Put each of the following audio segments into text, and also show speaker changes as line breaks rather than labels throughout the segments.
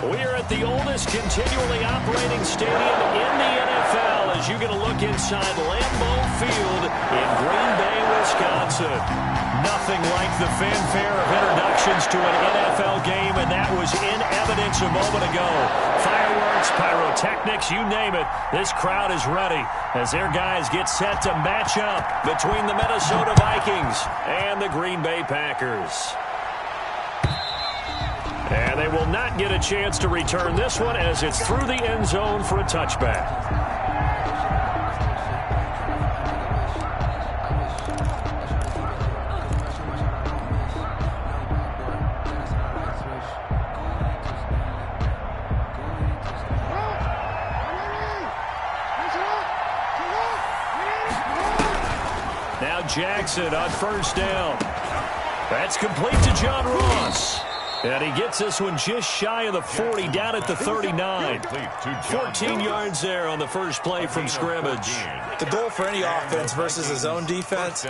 We're at the oldest continually operating stadium in the NFL as you get a look inside Lambeau Field in Green Bay, Wisconsin. Nothing like the fanfare of introductions to an NFL game, and that was in evidence a moment ago. Fireworks, pyrotechnics, you name it. This crowd is ready as their guys get set to match up between the Minnesota Vikings and the Green Bay Packers. And they will not get a chance to return this one as it's through the end zone for a touchback. Now Jackson on first down. That's complete to John Ross. And he gets this one just shy of the 40, down at the 39. 14 yards there on the first play from scrimmage.
The goal for any offense versus his own defense,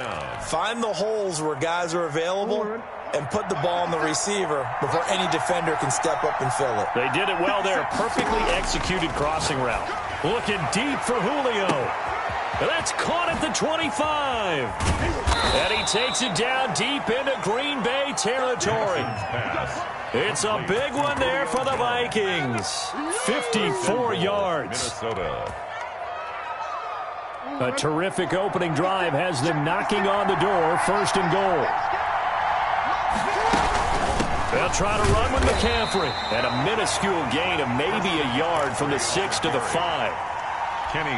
find the holes where guys are available and put the ball on the receiver before any defender can step up and fill it.
They did it well there. Perfectly executed crossing route. Looking deep for Julio. That's caught at the 25. And he takes it down deep into Green Bay territory. It's a big one there for the Vikings. 54 yards. A terrific opening drive has them knocking on the door. First and goal. They'll try to run with McCaffrey. And a minuscule gain of maybe a yard from the 6 to the 5.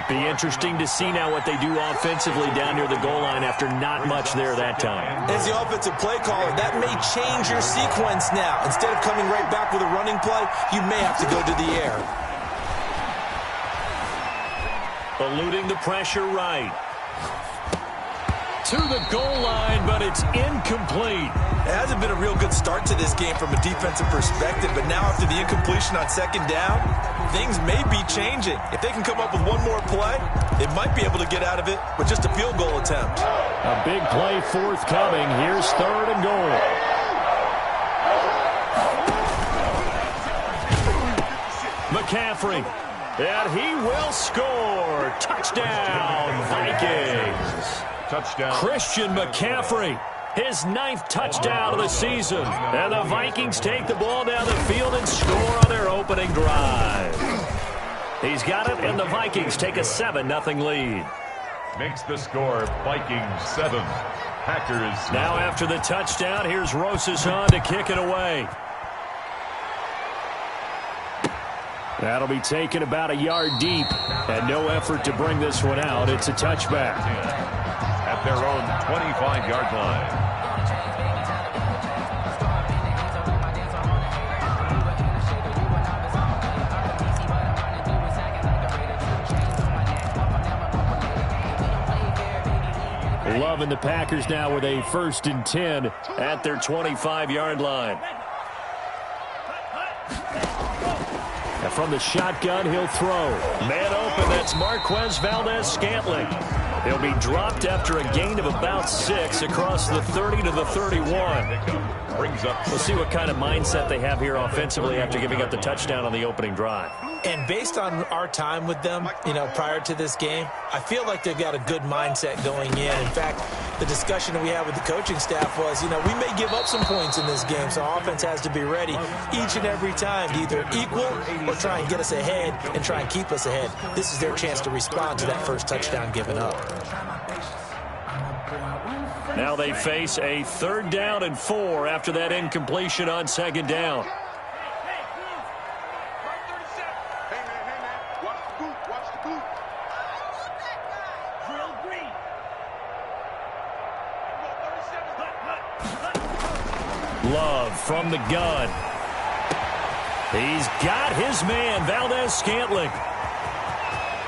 Be interesting to see now what they do offensively down near the goal line after not much there that time.
As the offensive play caller, that may change your sequence now. Instead of coming right back with a running play, you may have to go to the air.
Eluding the pressure right. To the goal line, but it's incomplete.
It hasn't been a real good start to this game from a defensive perspective, but now after the incompletion on second down, things may be changing. If they can come up with one more play, they might be able to get out of it with just a field goal attempt.
A big play forthcoming. Here's third and goal. McCaffrey. And he will score. Touchdown, Vikings.
Touchdown.
Christian McCaffrey. His 9th touchdown of the season. And the Vikings take the ball down the field and score on their opening drive. He's got it, and the Vikings take a 7-0 lead.
Makes the score Vikings 7. Packers.
Now after the touchdown, here's Rosas to kick it away. That'll be taken about a yard deep. And no effort to bring this one out. It's a touchback.
At their own 25-yard line.
11 the Packers now with a 1st and 10 at their 25-yard line. And from the shotgun, he'll throw. Man open, that's Marquez Valdez-Scantling. He'll be dropped after a gain of about 6 across the 30 to the 31. We'll see what kind of mindset they have here offensively after giving up the touchdown on the opening drive.
And based on our time with them, prior to this game, I feel like they've got a good mindset going in. In fact, the discussion that we had with the coaching staff was, we may give up some points in this game, so offense has to be ready each and every time to either equal or try and get us ahead and try and keep us ahead. This is their chance to respond to that first touchdown given up.
Now they face a 3rd down and 4 after that incompletion on 2nd down. Love from the gun. He's got his man, Valdez-Scantling.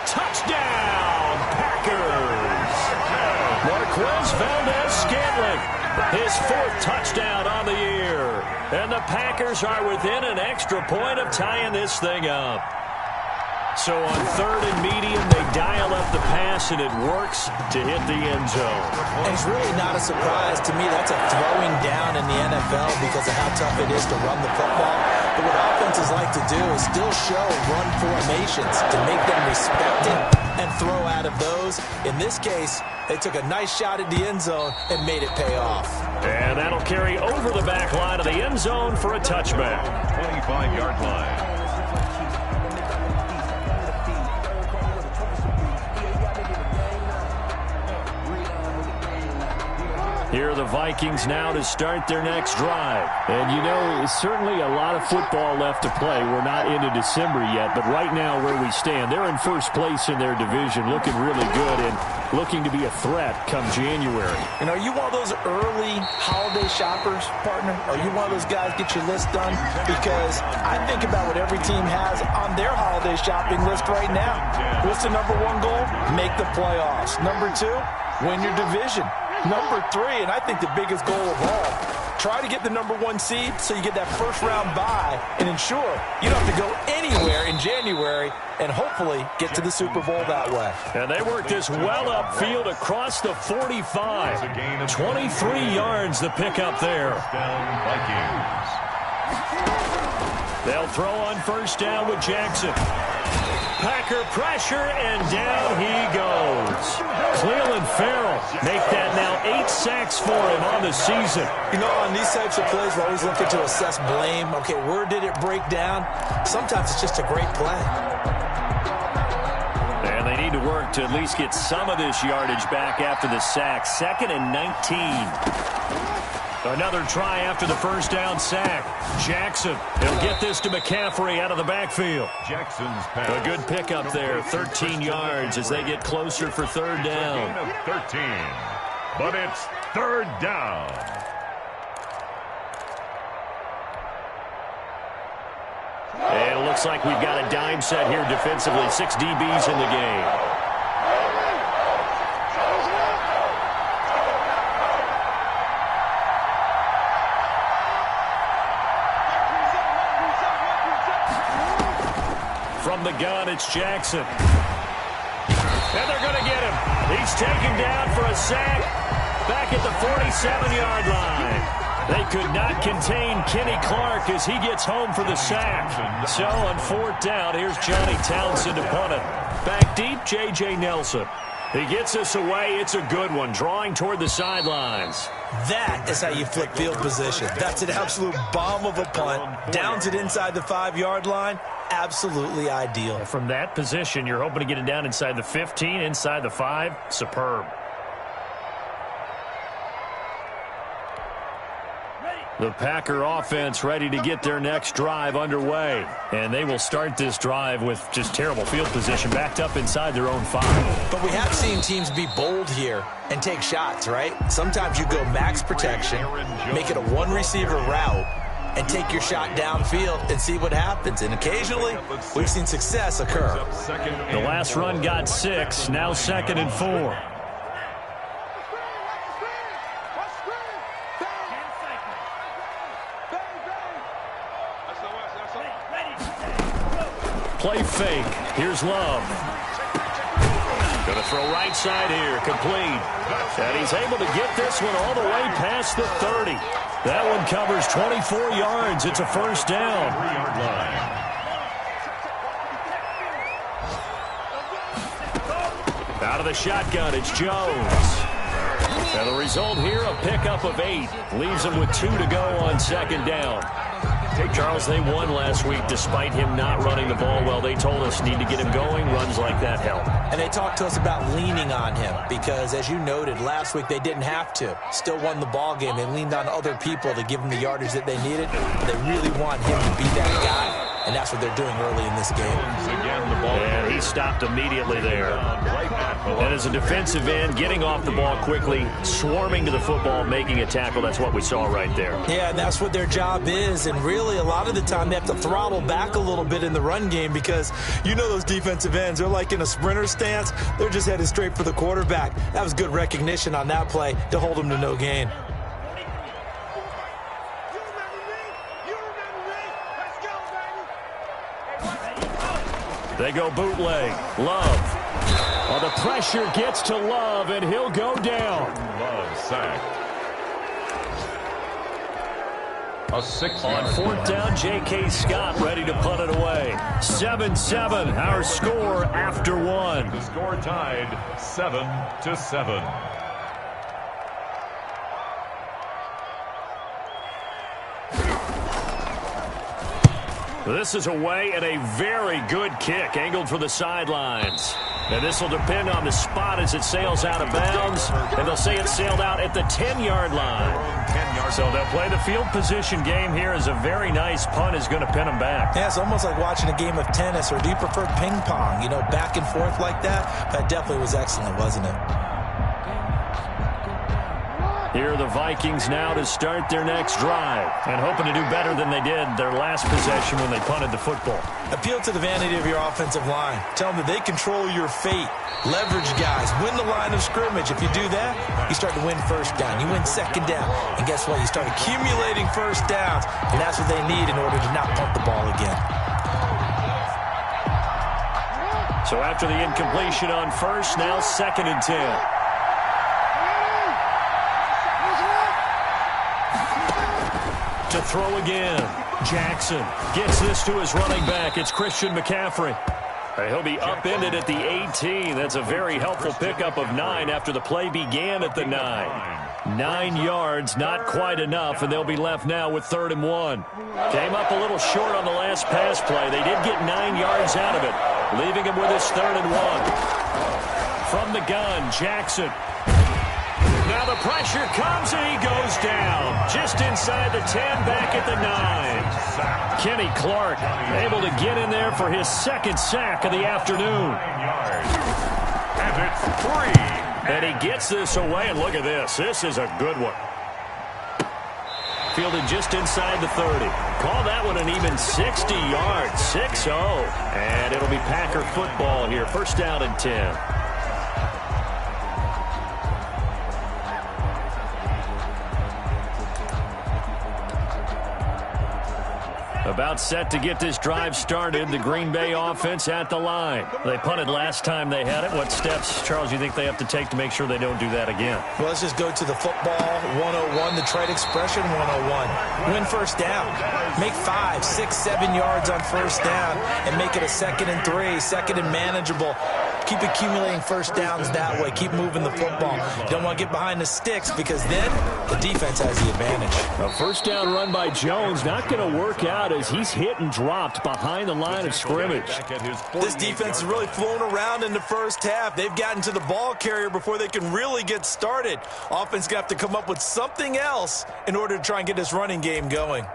Touchdown, Packers. Marquez Valdez-Scantling, his 4th touchdown on the year. And the Packers are within an extra point of tying this thing up. So on 3rd and medium, they dial up the pass, and it works to hit the end zone.
And it's really not a surprise to me. That's a throwing down in the NFL because of how tough it is to run the football. But what offenses like to do is still show run formations to make them respect it and throw out of those. In this case, they took a nice shot at the end zone and made it pay off.
And that'll carry over the back line of the end zone for a touchback.
25-yard line.
Here are the Vikings now to start their next drive. And, you know, certainly a lot of football left to play. We're not into December yet, but right now where we stand, they're in first place in their division, looking really good and looking to be a threat come January.
And are you one of those early holiday shoppers, partner? Are you one of those guys get your list done? Because I think about what every team has on their holiday shopping list right now. What's the number one goal? Make the playoffs. Number two, win your division. Number three, and I think the biggest goal of all, try to get the number one seed so you get that first round bye and ensure you don't have to go anywhere in January and hopefully get to the Super Bowl that way.
And they work this well upfield across the 45. 23 yards the pickup there.
Vikings.
They'll throw on first down with Jackson. Packer pressure, and down he goes. Cleveland Farrell make that now 8 sacks for him on the season.
You know, on these types of plays, we're always looking to assess blame. Okay, where did it break down? Sometimes it's just a great play.
And they need to work to at least get some of this yardage back after the sack. 2nd and 19. Another try after the first down sack. Jackson, he'll get this to McCaffrey out of the backfield.
Jackson's pass.
A good pickup there, 13 yards as they get closer for third down.
Gain of 13, but it's third down.
And it looks like we've got a dime set here defensively. 6 DBs in the game. From the gun, it's Jackson. And they're going to get him. He's taken down for a sack back at the 47-yard line. They could not contain Kenny Clark as he gets home for the sack. So on fourth down, here's Johnny Townsend to punt it. Back deep, J.J. Nelson. He gets us away. It's a good one, drawing toward the sidelines.
That is how you flip field position. That's an absolute bomb of a punt. Downs it inside the 5-yard line. Absolutely ideal.
From that position, you're hoping to get it down inside the 15, inside the 5. Superb. The Packer offense ready to get their next drive underway. And they will start this drive with just terrible field position backed up inside their own 5.
But we have seen teams be bold here and take shots, right? Sometimes you go max protection, make it a one-receiver route, and take your shot downfield and see what happens. And occasionally, we've seen success occur.
The last run got 6, now 2nd and 4. Play fake. Here's Love. Going to throw right side here. Complete. And he's able to get this one all the way past the 30. That one covers 24 yards. It's a first down.
3-yard line.
Out of the shotgun, it's Jones. And the result here, a pickup of 8. Leaves him with 2 to go on second down. Charles, they won last week despite him not running the ball well. They told us need to get him going. Runs like that help.
And they talked to us about leaning on him because, as you noted, last week they didn't have to. Still won the ball game. They leaned on other people to give them the yardage that they needed. But they really want him to be that guy, and that's what they're doing early in this game.
Again, the ball.
And he stopped immediately there. And as a defensive end, getting off the ball quickly, swarming to the football, making a tackle, that's what we saw right there.
Yeah, and that's what their job is. And really, a lot of the time, they have to throttle back a little bit in the run game because you know those defensive ends, they're like in a sprinter stance. They're just headed straight for the quarterback. That was good recognition on that play to hold him to no gain.
They go bootleg. Love. Well, the pressure gets to Love, and he'll go down.
Love sacked. A 6
On fourth down, J.K. Scott ready to punt it away. 7-7, our score after one.
The score tied 7-7.
This is away and a very good kick angled for the sidelines. And this will depend on the spot as it sails out of bounds. And they'll say it sailed out at the 10-yard line. So they'll play the field position game here as a very nice punt is going to pin them back.
Yeah, it's almost like watching a game of tennis, or do you prefer ping pong? You know, back and forth like that? That definitely was excellent, wasn't it?
Here are the Vikings now to start their next drive and hoping to do better than they did their last possession when they punted the football.
Appeal to the vanity of your offensive line. Tell them that they control your fate. Leverage guys. Win the line of scrimmage. If you do that, you start to win first down. You win second down. And guess what? You start accumulating first downs. And that's what they need in order to not punt the ball again.
So after the incompletion on first, now 2nd and 10. To throw again. Jackson gets this to his running back. It's Christian McCaffrey. He'll be upended at the 18. That's a very helpful pickup of 9 after the play began at the 9. 9 yards, not quite enough, and they'll be left now with 3rd and 1. Came up a little short on the last pass play. They did get 9 yards out of it, leaving him with his 3rd and 1. From the gun, Jackson. Now the pressure comes and he goes down. Just inside the 10, back at the 9. Kenny Clark able to get in there for his 2nd sack of the afternoon.
And it's 3.
And he gets this away, and look at this. This is a good one. Fielded just inside the 30. Call that one an even 60 yards. 6-0. And it'll be Packer football here. 1st down and 10. About set to get this drive started. The Green Bay offense at the line. They punted last time they had it. What steps, Charles, you think they have to take to make sure they don't do that again?
Well, let's just go to the football 101, the trade expression 101. Win first down. Make 5, 6, 7 yards on first down and make it a 2nd and 3, 2nd and manageable. Keep accumulating first downs that way. Keep moving the football. You don't want to get behind the sticks because then the defense has the advantage.
A first down run by Jones not going to work out as he's hit and dropped behind the line of scrimmage.
This defense has really flown around in the first half. They've gotten to the ball carrier before they can really get started. Offense going to have to come up with something else in order to try and get this running game going.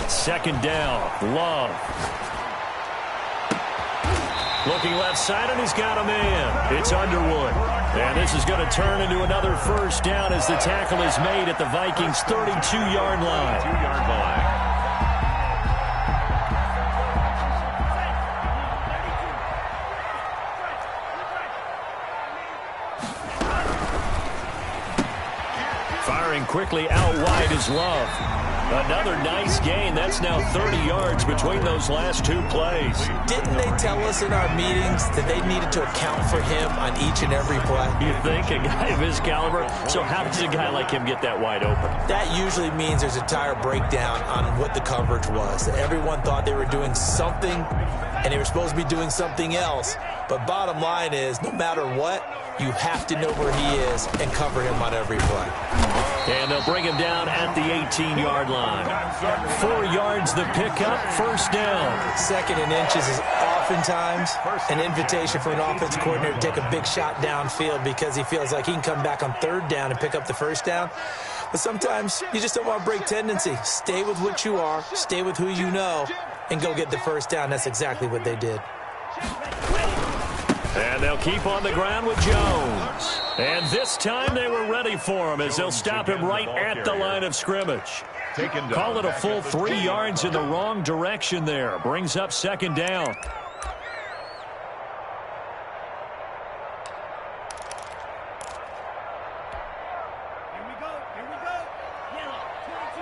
Second down, Love. Looking left side, and he's got a man. It's Underwood. And this is going to turn into another first down as the tackle is made at the Vikings' 32-yard line.
2-yard line.
Firing quickly out wide is Love. Another nice gain. That's now 30 yards between those last 2 plays.
Didn't they tell us in our meetings that they needed to account for him on each and every play?
You think a guy of his caliber? So how does a guy like him get that wide open?
That usually means there's a tire breakdown on what the coverage was. Everyone thought they were doing something, and they were supposed to be doing something else. But bottom line is, no matter what, you have to know where he is and cover him on every play.
And they'll bring him down at the 18-yard line. 4 yards the pickup, first down.
2nd and inches is oftentimes an invitation for an offense coordinator to take a big shot downfield because he feels like he can come back on 3rd down and pick up the first down. But sometimes you just don't want to break tendency. Stay with what you are, stay with who you know, and go get the first down. That's exactly what they did.
And they'll keep on the ground with Jones. And this time they were ready for him as they'll stop him right at the line of scrimmage. Call it a full 3 yards in the wrong direction there. Brings up 2nd down.
Here we go. Yellow, 22.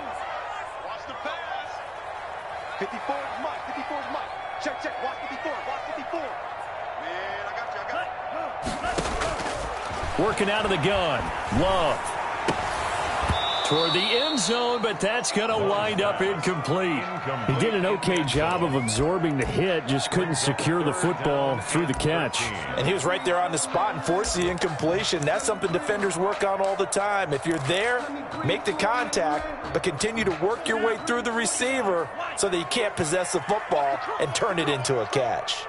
Watch the pass. 54 is Mike. 54 is Mike. Check, check. Watch 54. Watch 54. Man, I got you.
Working out of the gun. Love. Toward the end zone, but that's going to wind up incomplete. He did an okay job of absorbing the hit, just couldn't secure the football through the catch.
And he was right there on the spot and forced the incompletion. That's something defenders work on all the time. If you're there, make the contact, but continue to work your way through the receiver so that you can't possess the football and turn it into a catch.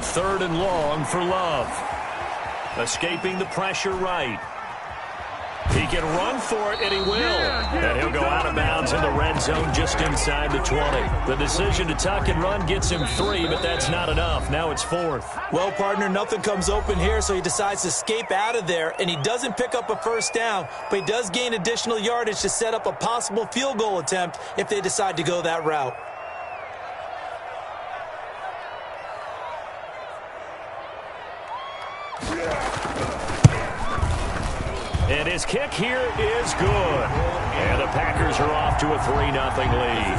Third and long for Love. Escaping the pressure right. He can run for it, and he will. And he'll go out of bounds in the red zone just inside the 20. The decision to tuck and run gets him 3, but that's not enough. Now it's 4th.
Well, partner, nothing comes open here, so he decides to escape out of there, and he doesn't pick up a first down, but he does gain additional yardage to set up a possible field goal attempt if they decide to go that route.
And his kick here is good. And the Packers are off to a 3-0 lead.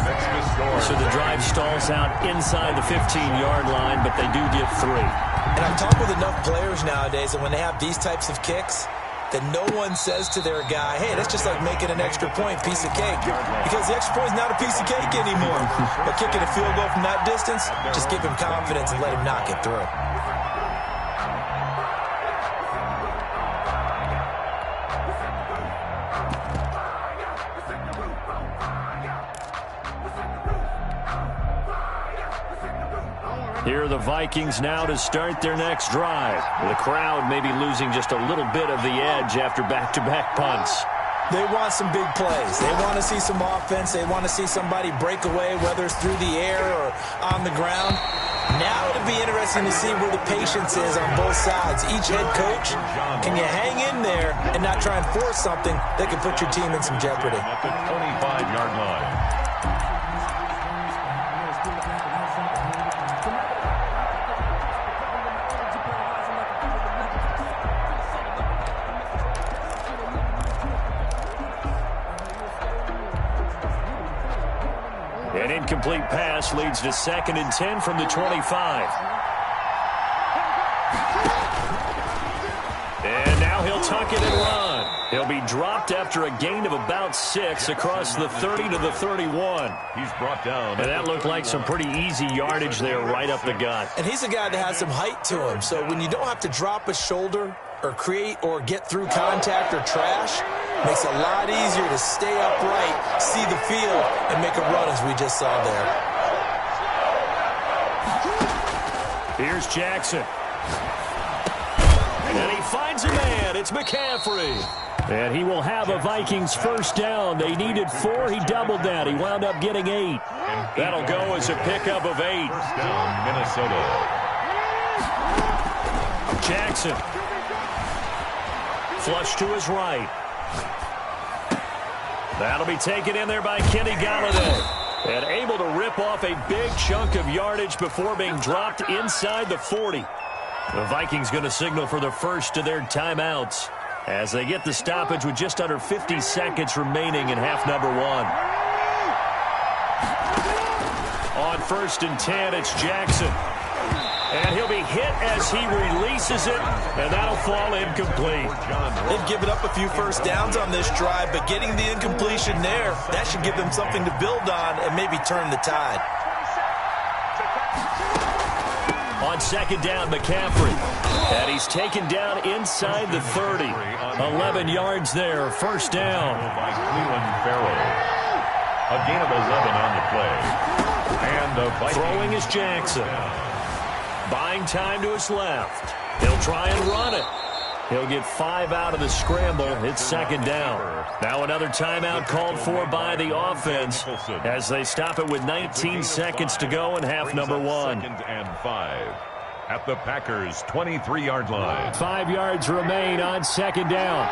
So the drive stalls out inside the 15-yard line, but they do get 3.
And I've talked with enough players nowadays that when they have these types of kicks, that no one says to their guy, hey, that's just like making an extra point, piece of cake. Because the extra point is not a piece of cake anymore. But kicking a field goal from that distance, just give him confidence and let him knock it through.
Here are the Vikings now to start their next drive. The crowd may be losing just a little bit of the edge after back-to-back punts.
They want some big plays. They want to see some offense. They want to see somebody break away, whether it's through the air or on the ground. Now it'll be interesting to see where the patience is on both sides. Each head coach, can you hang in there and not try and force something that could put your team in some jeopardy?
At the 25-yard line.
An incomplete pass leads to 2nd and 10 from the 25. And now he'll tuck it and run. He'll be dropped after a gain of about 6 across the 30 to the 31.
He's brought down.
And that looked like some pretty easy yardage there right up the gut.
And he's a guy that has some height to him, so when you don't have to drop a shoulder or create or get through contact or trash, makes it a lot easier to stay upright, see the field, and make a run as we just saw there.
Here's Jackson. And he finds a man. It's McCaffrey. And he will have a Vikings first down. They needed 4. He doubled that. He wound up getting 8. That'll go as a pickup of 8.
First down, Minnesota.
Jackson. Flush to his right. That'll be taken in there by Kenny Galladay. And able to rip off a big chunk of yardage before being dropped inside the 40. The Vikings going to signal for the first of their timeouts as they get the stoppage with just under 50 seconds remaining in half number 1. On 1st and 10, it's Jackson. And he'll be hit as he releases it, and that'll fall incomplete.
They've given up a few first downs on this drive, but getting the incompletion there, that should give them something to build on and maybe turn the tide.
On 2nd down, McCaffrey. And he's taken down inside the 30. 11 yards there, first down.
By Cleveland Farrell. A gain of 11 on the play. And the Vikings
throwing is Jackson. Buying time to his left. He'll try and run it. He'll get 5 out of the scramble. It's 2nd down. Now another timeout called for by the offense as they stop it with 19 seconds to go in half number 1.
2nd and 5 at the Packers' 23-yard line.
5 yards remain on 2nd down.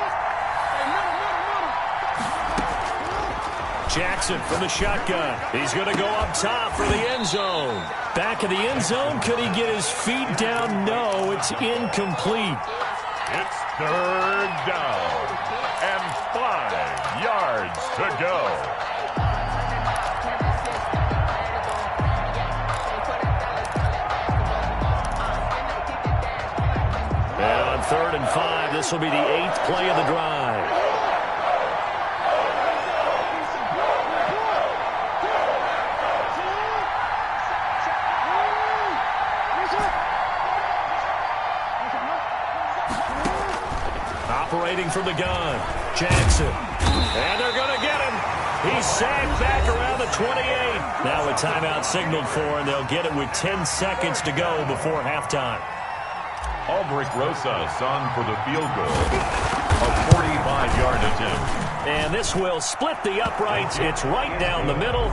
Jackson from the shotgun. He's going to go up top for the end zone. Back of the end zone. Could he get his feet down? No, it's incomplete.
It's third down and 5 yards to go.
And on 3rd and 5, this will be the 8th play of the drive. Operating from the gun, Jackson. And they're going to get him. He's sacked back around the 28. Now a timeout signaled for, and they'll get it with 10 seconds to go before halftime.
Aldrich Rosas on for the field goal. A 45-yard attempt.
And this will split the uprights. It's right down the middle.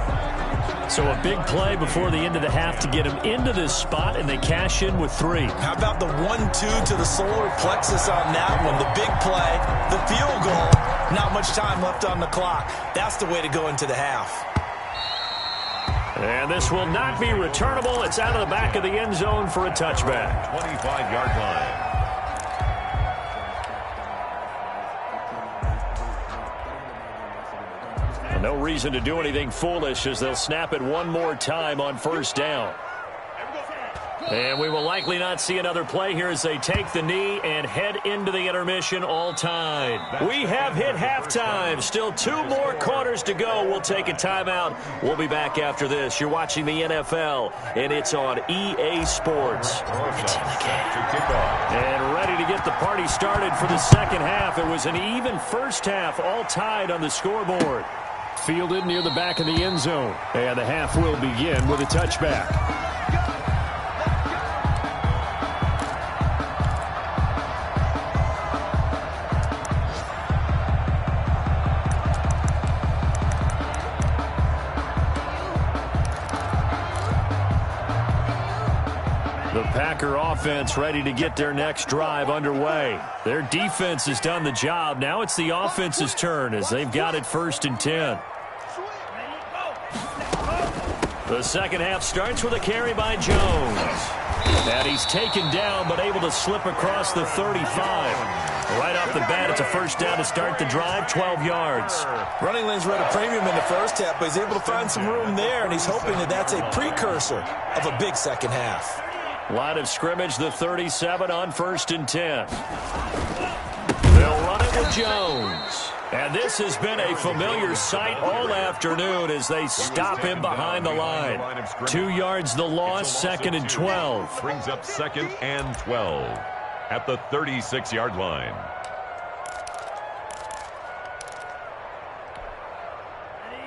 So a big play before the end of the half to get him into this spot, and they cash in with 3.
How about the 1-2 to the solar plexus on that one? The big play, the field goal, not much time left on the clock. That's the way to go into the half.
And this will not be returnable. It's out of the back of the end zone for a touchback.
25-yard line.
No reason to do anything foolish as they'll snap it one more time on 1st down. And we will likely not see another play here as they take the knee and head into the intermission all tied. We have hit halftime. Still 2 more quarters to go. We'll take a timeout. We'll be back after this. You're watching the NFL, and it's on EA Sports. And ready to get the party started for the second half. It was an even first half, all tied on the scoreboard. Fielded near the back of the end zone. And the half will begin with a touchback. The Packer offense ready to get their next drive underway. Their defense has done the job. Now it's the offense's turn as they've got it 1st and 10. The second half starts with a carry by Jones. And he's taken down but able to slip across the 35. Right off the bat, it's a 1st down to start the drive, 12 yards.
Running lanes were at a premium in the first half, but he's able to find some room there, and he's hoping that that's a precursor of a big second half.
Line of scrimmage, the 37 on 1st and 10. They'll run it with Jones. And this has been a familiar sight all afternoon as they stop him behind the line. 2 yards the loss, 2nd and 12.
Brings up 2nd and 12 at the 36-yard line.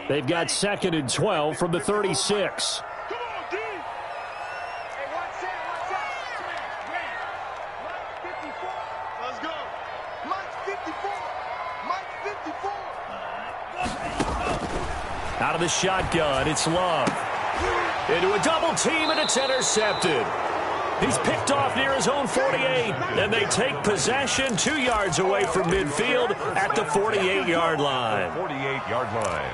They've got 2nd and 12 from the 36. Out of the shotgun, it's Love. Into a double team, and it's intercepted. He's picked off near his own 48, and they take possession 2 yards away from midfield at the 48-yard line.
48-yard line.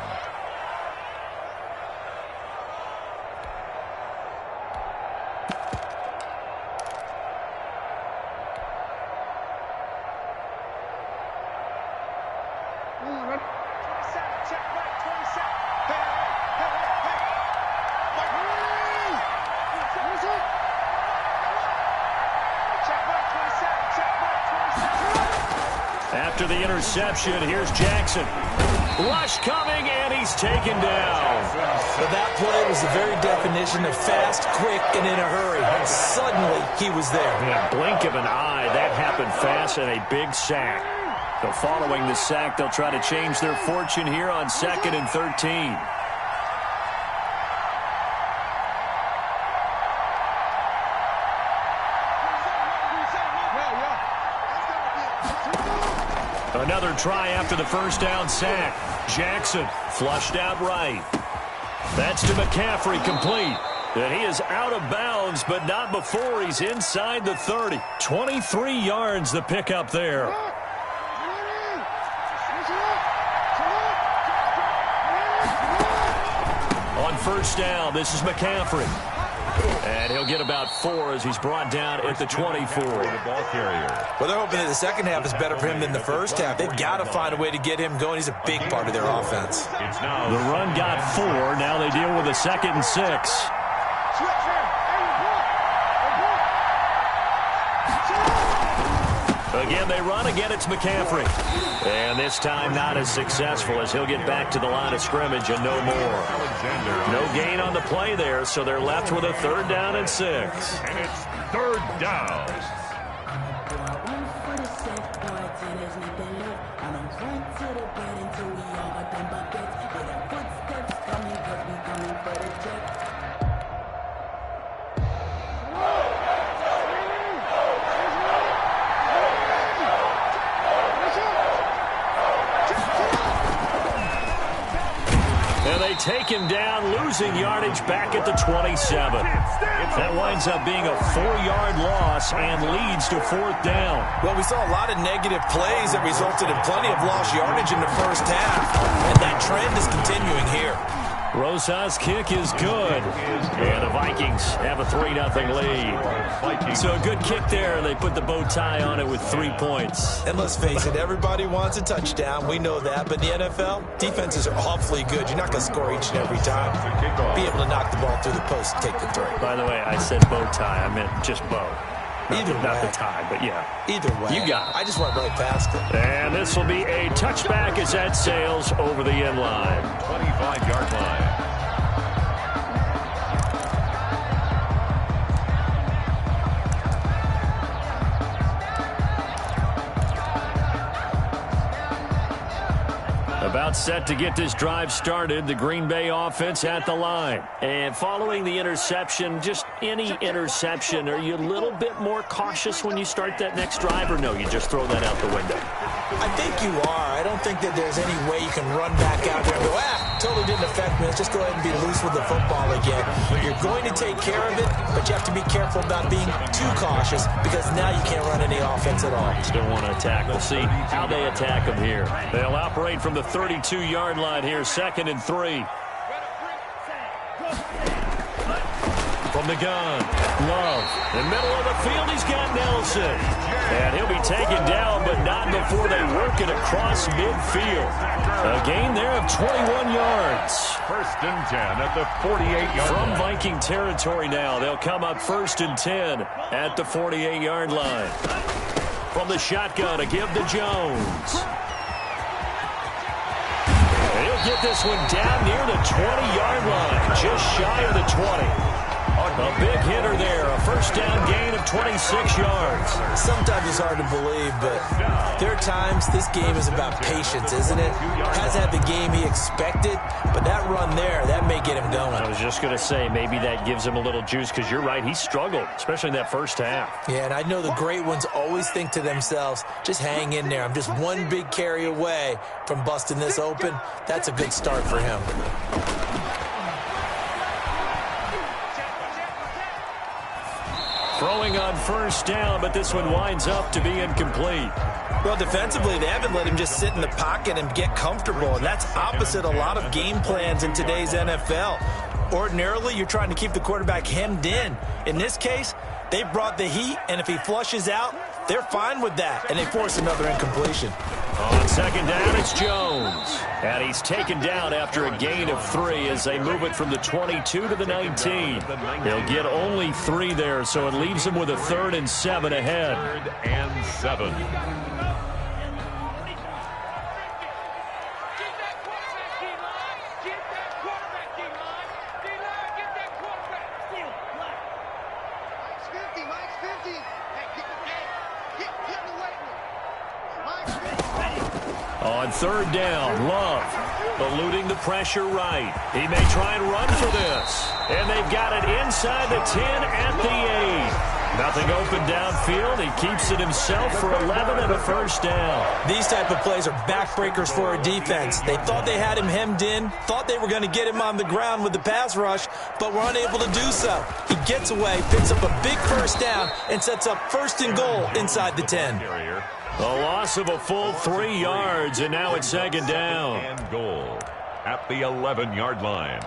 After the interception, here's Jackson. Rush coming, and he's taken down.
But that play was the very definition of fast, quick, and in a hurry. And suddenly, he was there.
In a blink of an eye, that happened fast, and a big sack. So following the sack, they'll try to change their fortune here on 2nd and 13. Another try after the 1st down sack. Jackson flushed out right. That's to McCaffrey, complete. And he is out of bounds, but not before he's inside the 30. 23 yards the pickup there. first down. This is McCaffrey. And he'll get about 4 as he's brought down at the 24.
The ball carrier.
Well, they're hoping that the second half is better for him than the first half. They've got to find a way to get him going. He's a big part of their offense.
It's now
the run got 4. Now they deal with a 2nd and 6. Again, they run. Again, it's McCaffrey. And this time not as successful as he'll get back to the line of scrimmage and no more. No gain on the play there, so they're left with a 3rd down and 6.
And it's 3rd down.
Take him down, losing yardage back at the 27. That winds up being a 4-yard loss and leads to 4th down.
Well, we saw a lot of negative plays that resulted in plenty of lost yardage in the first half, and that trend is continuing here.
Rosas' kick is good, and the Vikings have a 3-0 lead. So a good kick there. They put the bow tie on it with 3 points.
And let's face it, everybody wants a touchdown. We know that. But in the NFL, defenses are awfully good. You're not going to score each and every time. Be able to knock the ball through the post and take the throw.
By the way, I said bow tie. I meant just bow.
Either way.
Not the tie, but yeah.
Either way.
You got it.
I just went right past it.
And this will be a touchback as that sails over the end line.
25-yard line.
About set to get this drive started, the Green Bay offense at the line. And following the interception, just any interception, are you a little bit more cautious when you start that next drive, or no, you just throw that out the window?
I think you are. I don't think that there's any way you can run back out there and go, totally didn't affect me. Let's just go ahead and be loose with the football again. You're going to take care of it, but you have to be careful about being too cautious because now you can't run any offense at all.
Still want to attack. We'll see how they attack them here. They'll operate from the 32-yard line here, 2nd and 3. From the gun, Love. In the middle of the field, he's got Nelson. And he'll be taken down, but not before they work it across midfield. A gain there of 21 yards.
1st and 10 at the 48-yard line.
From Viking territory now, they'll come up 1st and 10 at the 48-yard line. From the shotgun, a give to Jones. And he'll get this one down near the 20-yard line, just shy of the 20. A big hitter there, a 1st down gain of 26 yards.
Sometimes it's hard to believe, but there are times this game is about patience, isn't it? Hasn't had the game he expected, but that run there, that may get him going.
I was just going to say, maybe that gives him a little juice, because you're right, he struggled, especially in that first half.
Yeah, and I know the great ones always think to themselves, just hang in there. I'm just one big carry away from busting this open. That's a good start for him.
Throwing on 1st down, but this one winds up to be incomplete.
Well, defensively, they haven't let him just sit in the pocket and get comfortable, and that's opposite a lot of game plans in today's NFL. Ordinarily, you're trying to keep the quarterback hemmed in. In this case, they brought the heat, and if he flushes out, they're fine with that, and they force another incompletion.
On 2nd down, it's Jones. And he's taken down after a gain of 3 as they move it from the 22 to the 19. They'll get only 3 there, so it leaves them with a 3rd and 7 ahead.
3rd and 7.
On 3rd down, Love eluding the pressure right. He may try and run for this. And they've got it inside the 10 at the 8. Nothing open downfield. He keeps it himself for 11 and a 1st down.
These type of plays are backbreakers for a defense. They thought they had him hemmed in, thought they were going to get him on the ground with the pass rush, but were unable to do so. He gets away, picks up a big 1st down, and sets up 1st and goal inside the 10.
A loss of a full 3 yards, and now it's 2nd down.
And goal at the 11-yard line.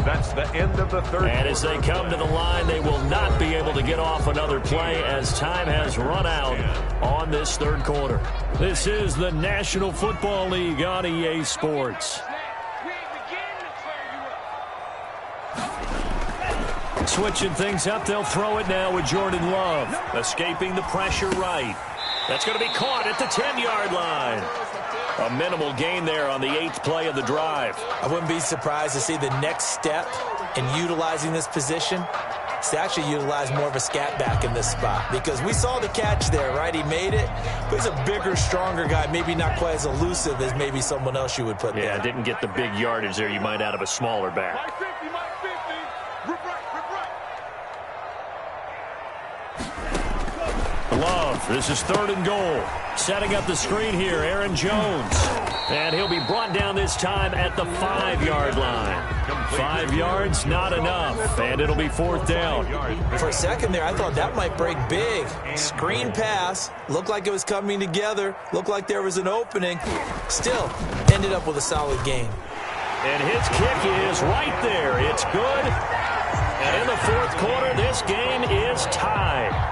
That's the end of the third.
And as they come to the line, they will not be able to get off another play as time has run out on this third quarter. This is the National Football League on EA Sports. Switching things up, they'll throw it now with Jordan Love. Escaping the pressure right. That's going to be caught at the 10-yard line. A minimal gain there on the 8th play of the drive.
I wouldn't be surprised to see the next step in utilizing this position is to actually utilize more of a scat back in this spot, because we saw the catch there, right? He made it, but he's a bigger, stronger guy, maybe not quite as elusive as maybe someone else you would put there.
Yeah, didn't get the big yardage there you might out of a smaller back. Love, this is 3rd and goal. Setting up the screen here, Aaron Jones. And he'll be brought down this time at the 5-yard line. 5 yards, not enough. And it'll be 4th down.
For a second there, I thought that might break big. Screen pass. Looked like it was coming together. Looked like there was an opening. Still, ended up with a solid gain.
And his kick is right there. It's good. And in the 4th quarter, this game is tied.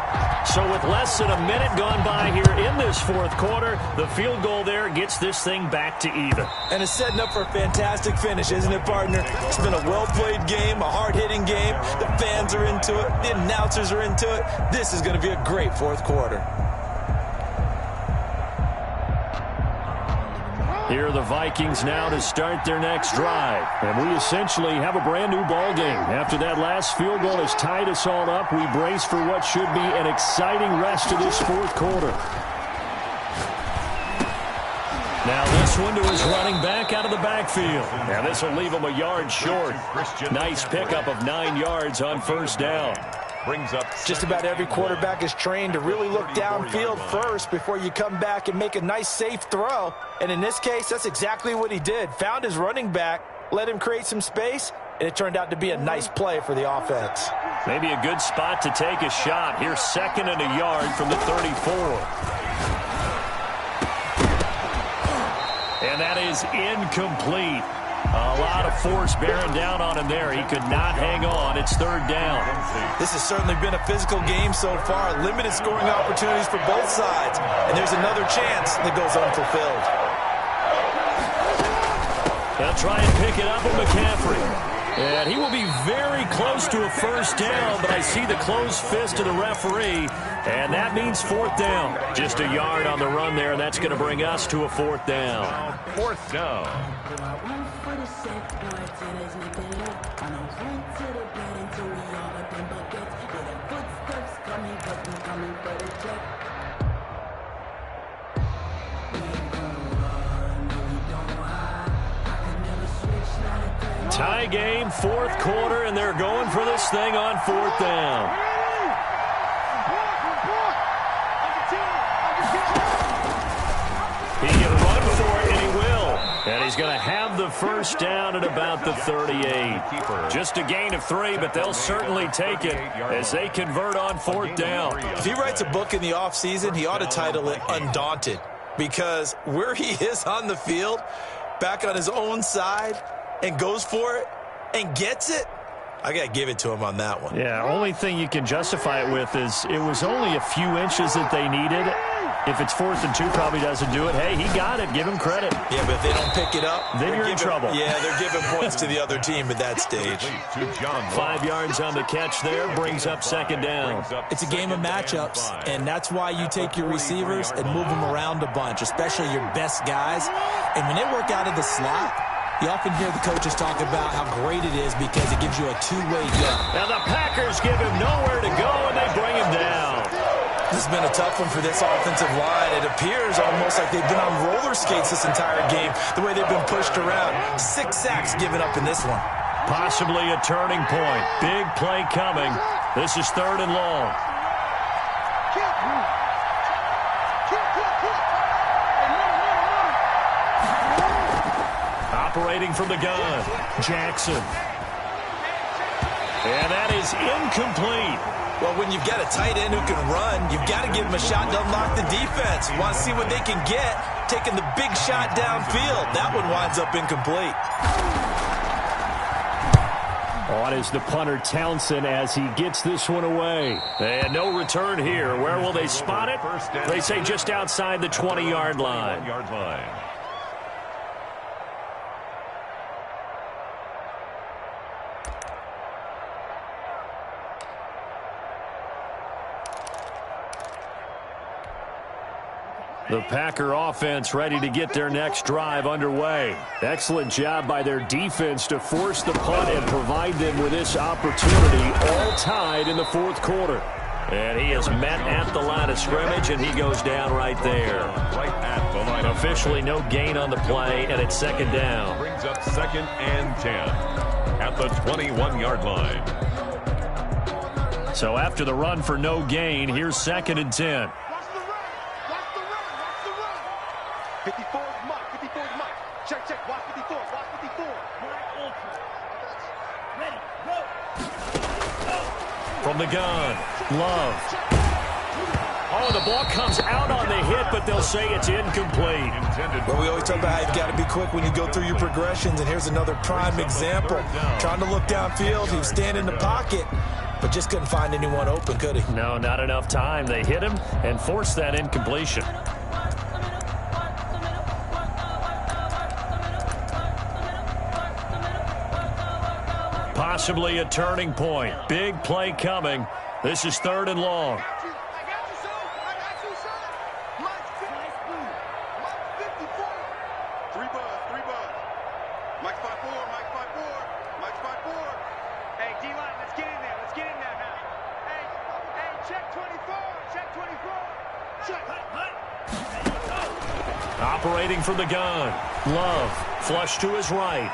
So with less than a minute gone by here in this 4th quarter, the field goal there gets this thing back to even.
And it's setting up for a fantastic finish, isn't it, partner? It's been a well-played game, a hard-hitting game. The fans are into it. The announcers are into it. This is going to be a great 4th quarter.
Here are the Vikings now to start their next drive. And we essentially have a brand new ball game. After that last field goal has tied us all up, we brace for what should be an exciting rest of this 4th quarter. Now this one to his running back out of the backfield. Now this will leave him a yard short. Nice pickup of 9 yards on 1st down.
Brings up
just about every quarterback is trained to really look downfield first before you come back and make a nice, safe throw. And in this case, that's exactly what he did. Found his running back, let him create some space, and it turned out to be a nice play for the offense.
Maybe a good spot to take a shot. Here's 2nd and a yard from the 34. And that is incomplete. A lot of force bearing down on him there. He could not hang on. It's 3rd down.
This has certainly been a physical game so far. Limited scoring opportunities for both sides. And there's another chance that goes unfulfilled.
They'll try and pick it up with McCaffrey. And he will be very close to a 1st down, but I see the closed fist of the referee, and that means 4th down. Just a yard on the run there, and that's going to bring us to a 4th down.
4th down.
Tie game, 4th quarter, and they're going for this thing on 4th down. He can run for it, and he will. And he's going to have the 1st down at about the 38. Just a gain of 3, but they'll certainly take it as they convert on 4th down.
If he writes a book in the offseason, he ought to title it Undaunted, because where he is on the field, back on his own side, and goes for it and gets it, I got to give it to him on that one.
Yeah, only thing you can justify it with is it was only a few inches that they needed. If it's 4th and 2, probably doesn't do it. Hey, he got it. Give him credit.
Yeah, but if they don't pick it up,
then you're in trouble.
Yeah, they're giving points to the other team at that stage.
5 yards on the catch there brings up 2nd down.
It's a game of matchups, and that's why you take your receivers and move them around a bunch, especially your best guys. And when they work out of the slot, you often hear the coaches talk about how great it is because it gives you a two-way go.
Now the Packers give him nowhere to go, and they bring him down.
This has been a tough one for this offensive line. It appears almost like they've been on roller skates this entire game, the way they've been pushed around. 6 sacks given up in this one.
Possibly a turning point. Big play coming. This is 3rd and long. Operating from the gun, Jackson. And that is incomplete.
Well, when you've got a tight end who can run, you've got to give him a shot to unlock the defense. You want to see what they can get, taking the big shot downfield. That one winds up incomplete.
On is the punter Townsend as he gets this one away. And no return here. Where will they spot it? They say just outside the 20-yard line. The Packer offense ready to get their next drive underway. Excellent job by their defense to force the punt and provide them with this opportunity, all tied in the fourth quarter. And he is met at the line of scrimmage, and he goes down right there.
Right at the line.
Officially no gain on the play, and it's second down.
Brings up 2nd and 10 at the 21-yard line.
So after the run for no gain, here's 2nd and 10.
54 is Mike. 54 is Mike. Check, check. Watch 54. Watch 54.
Ready, go.
From the gun, Love. Oh, the ball comes out on the hit, but they'll say it's incomplete.
Well, we always talk about how you've got to be quick when you go through your progressions, and here's another prime example. Trying to look downfield, he was standing in the pocket, but just couldn't find anyone open, could he?
No, not enough time. They hit him and forced that incompletion. Possibly a turning point. Big play coming. This is 3rd and long.
I got you, son. I got you, son. Mike 54. 3 buzz. Mike 5-4. Mike 5-4. Mike 5-4. Hey, D-line, let's get in there. Let's get in there now. Hey, check 24. Check 24. Check.
Operating from the gun. Love. Flush to his right.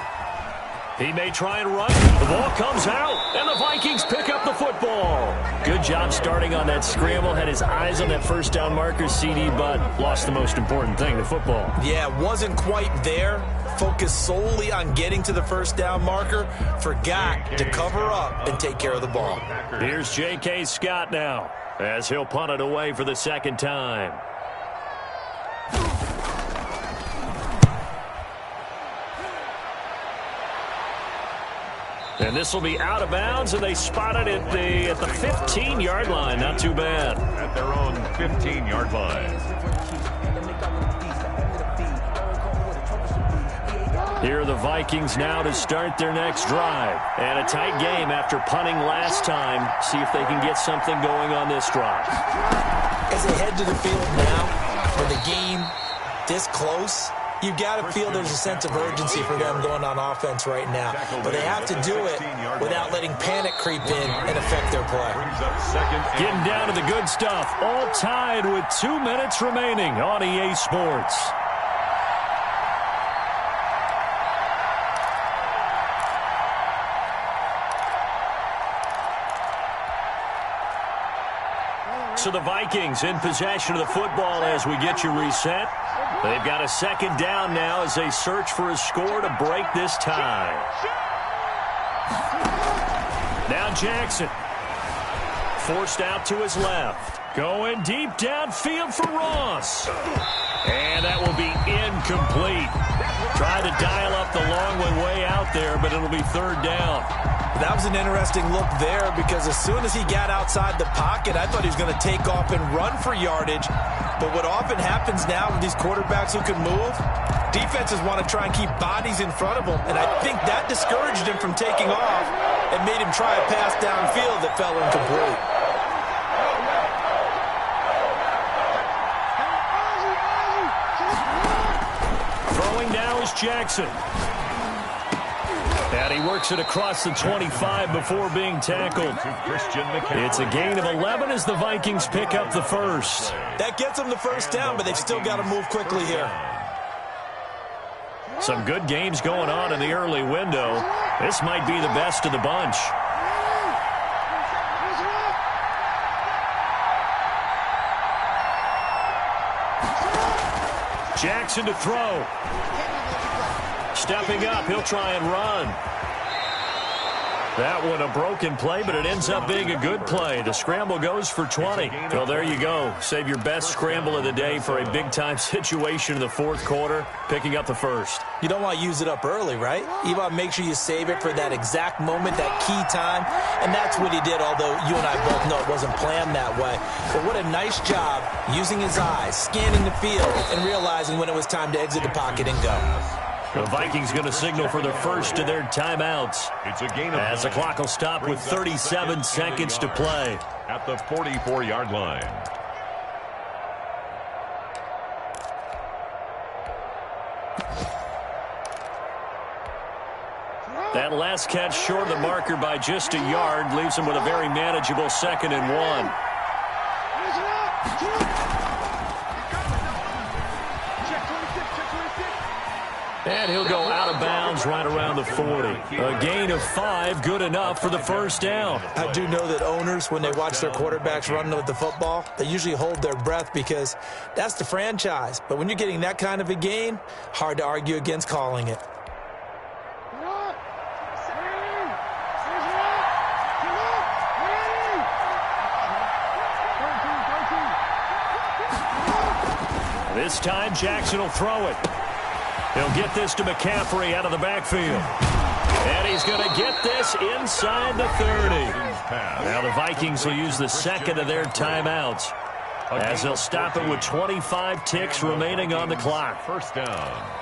He may try and run. The ball comes out, and the Vikings pick up the football. Good job starting on that scramble. Had his eyes on that first down marker, CD, but lost the most important thing, the football.
Yeah, wasn't quite there. Focused solely on getting to the first down marker. Forgot to cover up and take care of the ball.
Here's J.K. Scott now, as he'll punt it away for the second time. And this will be out of bounds, and they spot it at the 15-yard line. Not too bad.
At their own 15-yard line.
Here are the Vikings now to start their next drive. And a tight game after punting last time. See if they can get something going on this drive.
As they head to the field now, for the game this close, you've got to feel there's a sense of urgency for them going on offense right now. But they have to do it without letting panic creep in and affect their play.
Getting down to the good stuff. All tied with 2 minutes remaining on EA Sports. So the Vikings in possession of the football as we get you reset. They've got a second down now as they search for a score to break this tie. Now Jackson. Forced out to his left. Going deep downfield for Ross. And that will be incomplete. Tried to dial up the long one way out there, but it'll be 3rd down.
That was an interesting look there because as soon as he got outside the pocket, I thought he was going to take off and run for yardage. But what often happens now with these quarterbacks who can move, defenses want to try and keep bodies in front of them. And I think that discouraged him from taking off and made him try a pass downfield that fell incomplete.
Throwing now is Jackson. And he works it across the 25 before being tackled. It's a gain of 11 as the Vikings pick up the first.
That gets them the first down, but they've still got to move quickly here.
Some good games going on in the early window. This might be the best of the bunch. Jackson to throw. Stepping up, he'll try and run. That one a broken play, but it ends up being a good play. The scramble goes for 20. Well, there you go. Save your best scramble of the day for a big-time situation in the fourth quarter, picking up the first.
You don't want to use it up early, right? You want to make sure you save it for that exact moment, that key time, and that's what he did, although you and I both know it wasn't planned that way. But what a nice job using his eyes, scanning the field, and realizing when it was time to exit the pocket and go.
The Vikings going to signal for the first of their timeouts.
It's a gain of
as the clock will stop with 37 seconds to play.
At the 44-yard line.
That last catch short of the marker by just a yard leaves him with a very manageable 2nd and 1. And he'll go out of bounds right around the 40. A gain of 5, good enough for the first down.
I do know that owners, when they watch their quarterbacks run with the football, they usually hold their breath because that's the franchise. But when you're getting that kind of a gain, hard to argue against calling it.
This time, Jackson will throw it. He'll get this to McCaffrey out of the backfield. And he's going to get this inside the 30. Now the Vikings will use the second of their timeouts as they'll stop it with 25 ticks remaining on the clock.
First down.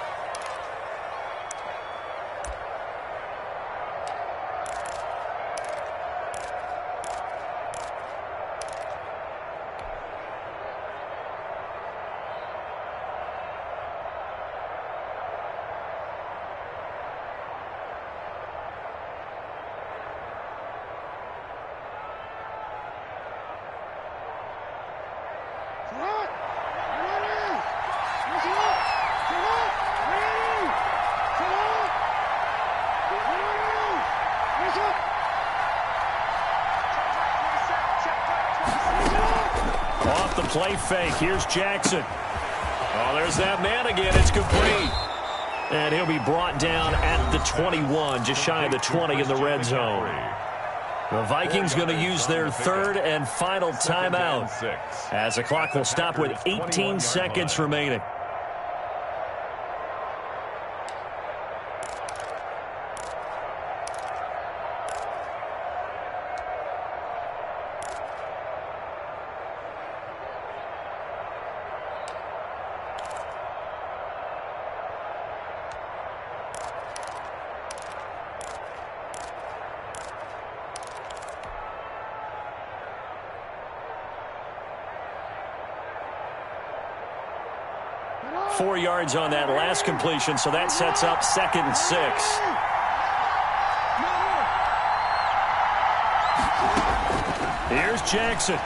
Off the play fake. Here's Jackson. Oh, there's that man again. It's complete. And he'll be brought down at the 21, just shy of the 20 in the red zone. The Vikings going to use their third and final timeout as the clock will stop with 18 seconds remaining. .4 yards on that last completion, so that sets up 2nd and 6. Here's Jackson.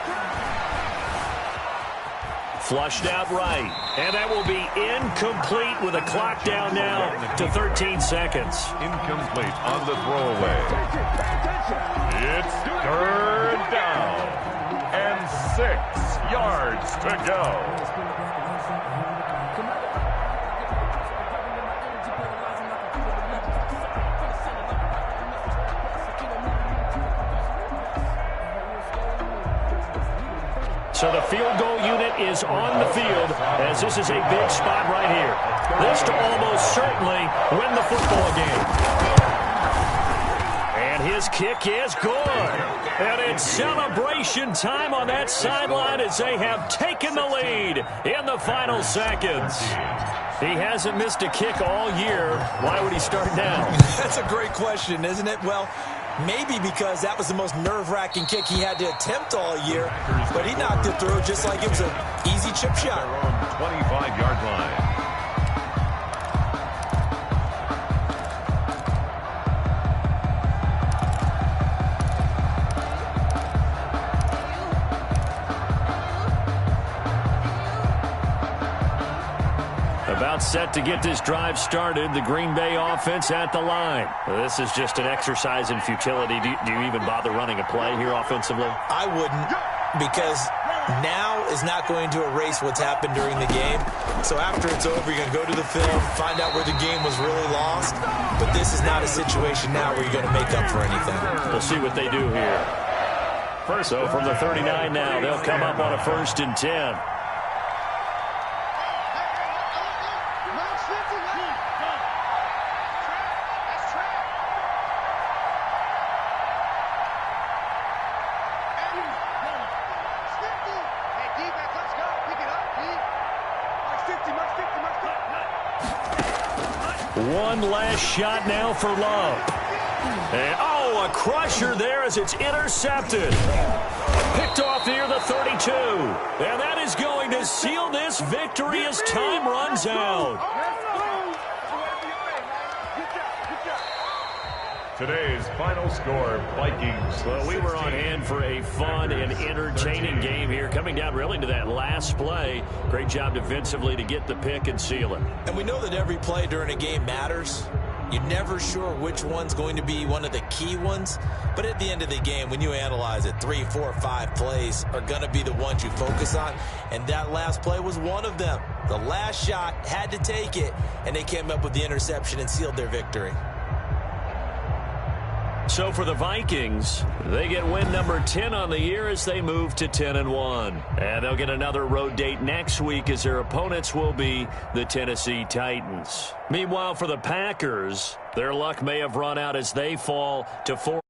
Flushed out right. And that will be incomplete with a clock down now to 13 seconds.
Incomplete on the throwaway. It's 3rd down and 6 yards to go.
So the field goal unit is on the field as this is a big spot right here. This to almost certainly win the football game. And his kick is good. And it's celebration time on that sideline as they have taken the lead in the final seconds. He hasn't missed a kick all year. Why would he start now?
That's a great question, isn't it? Well, maybe because that was the most nerve-wracking kick he had to attempt all year, but he knocked it through just like it was an easy chip shot.
25-yard line.
About set to get this drive started. The Green Bay offense at the line. This is just an exercise in futility. Do you even bother running a play here offensively?
I wouldn't, because now is not going to erase what's happened during the game. So after it's over, you're going to go to the film, find out where the game was really lost. But this is not a situation now where you're going to make up for anything.
We'll see what they do here. So from the 39 now, they'll come up on a 1st and 10. One last shot now for Love. And, oh, a crusher there as it's intercepted. Picked off near the 32. And that is going to seal this victory as time runs out.
Today's final score, Vikings.
Well, we were on hand for a fun and entertaining game here. Coming down really to that last play. Great job defensively to get the pick and seal it.
And we know that every play during a game matters. You're never sure which one's going to be one of the key ones. But at the end of the game, when you analyze it, 3, 4, 5 plays are going to be the ones you focus on. And that last play was one of them. The last shot had to take it, and they came up with the interception and sealed their victory.
So for the Vikings, they get win number 10 on the year as they move to 10-1. And they'll get another road date next week as their opponents will be the Tennessee Titans. Meanwhile, for the Packers, their luck may have run out as they fall to 4.